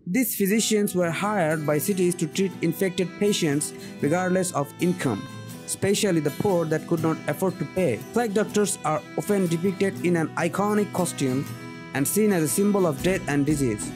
These physicians were hired by cities to treat infected patients regardless of income, especially the poor that could not afford to pay. Plague doctors are often depicted in an iconic costume and seen as a symbol of death and disease.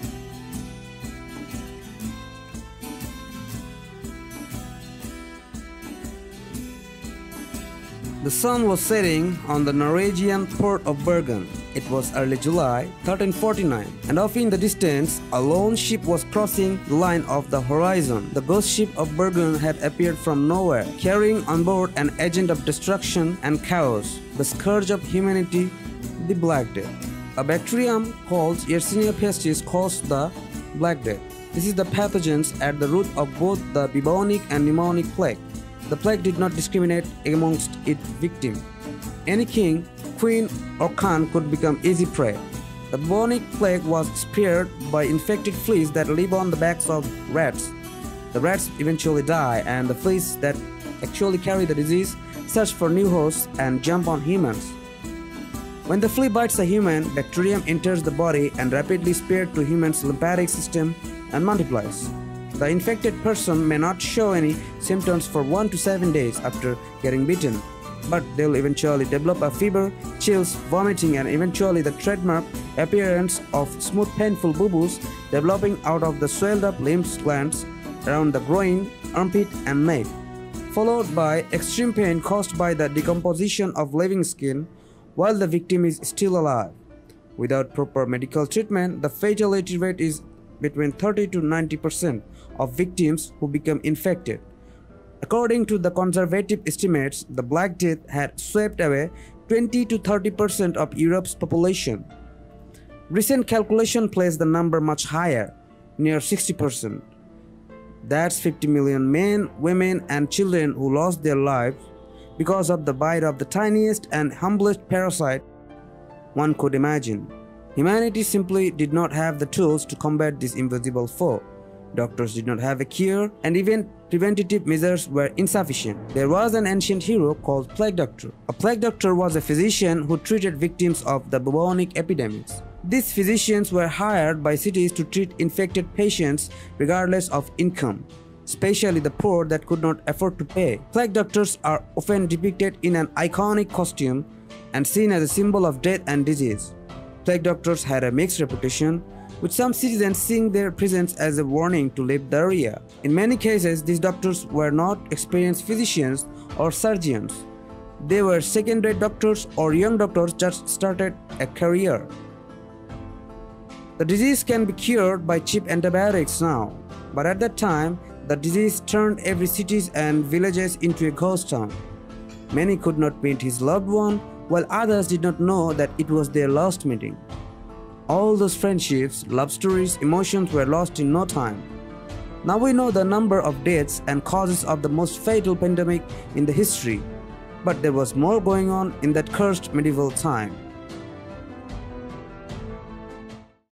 The sun was setting on the Norwegian port of Bergen. It was early July 1349, and off in the distance, a lone ship was crossing the line of the horizon. The ghost ship of Bergen had appeared from nowhere, carrying on board an agent of destruction and chaos, the scourge of humanity, the Black Death. A bacterium called Yersinia pestis caused the Black Death. This is the pathogens at the root of both the Bubonic and pneumonic plague. The plague did not discriminate amongst its victims. Any king, queen, or khan could become easy prey. The bubonic plague was spread by infected fleas that live on the backs of rats. The rats eventually die, and the fleas that actually carry the disease search for new hosts and jump on humans. When the flea bites a human, bacterium enters the body and rapidly spreads to humans' lymphatic system and multiplies. The infected person may not show any symptoms for 1 to 7 days after getting bitten, but they'll eventually develop a fever, chills, vomiting, and eventually the trademark appearance of smooth painful boo-boos developing out of the swelled up lymph glands around the groin, armpit, and neck, followed by extreme pain caused by the decomposition of living skin while the victim is still alive. Without proper medical treatment, the fatality rate is between 30 to 90% of victims who become infected. According to the conservative estimates, the Black Death had swept away 20 to 30% of Europe's population. Recent calculation placed the number much higher, near 60%. That's 50 million men, women, and children who lost their lives because of the bite of the tiniest and humblest parasite one could imagine. Humanity simply did not have the tools to combat this invisible foe. Doctors did not have a cure, and even preventative measures were insufficient. There was an ancient hero called Plague Doctor. A plague doctor was a physician who treated victims of the bubonic epidemics. These physicians were hired by cities to treat infected patients regardless of income, especially the poor that could not afford to pay. Plague doctors are often depicted in an iconic costume and seen as a symbol of death and disease. Plague doctors had a mixed reputation, with some citizens seeing their presence as a warning to leave the area. In many cases, these doctors were not experienced physicians or surgeons. They were second-rate doctors or young doctors just started a career. The disease can be cured by cheap antibiotics now, but at that time, the disease turned every cities and villages into a ghost town. Many could not meet his loved one, while others did not know that it was their last meeting. All those friendships, love stories, emotions were lost in no time. Now we know the number of deaths and causes of the most fatal pandemic in the history, but there was more going on in that cursed medieval time.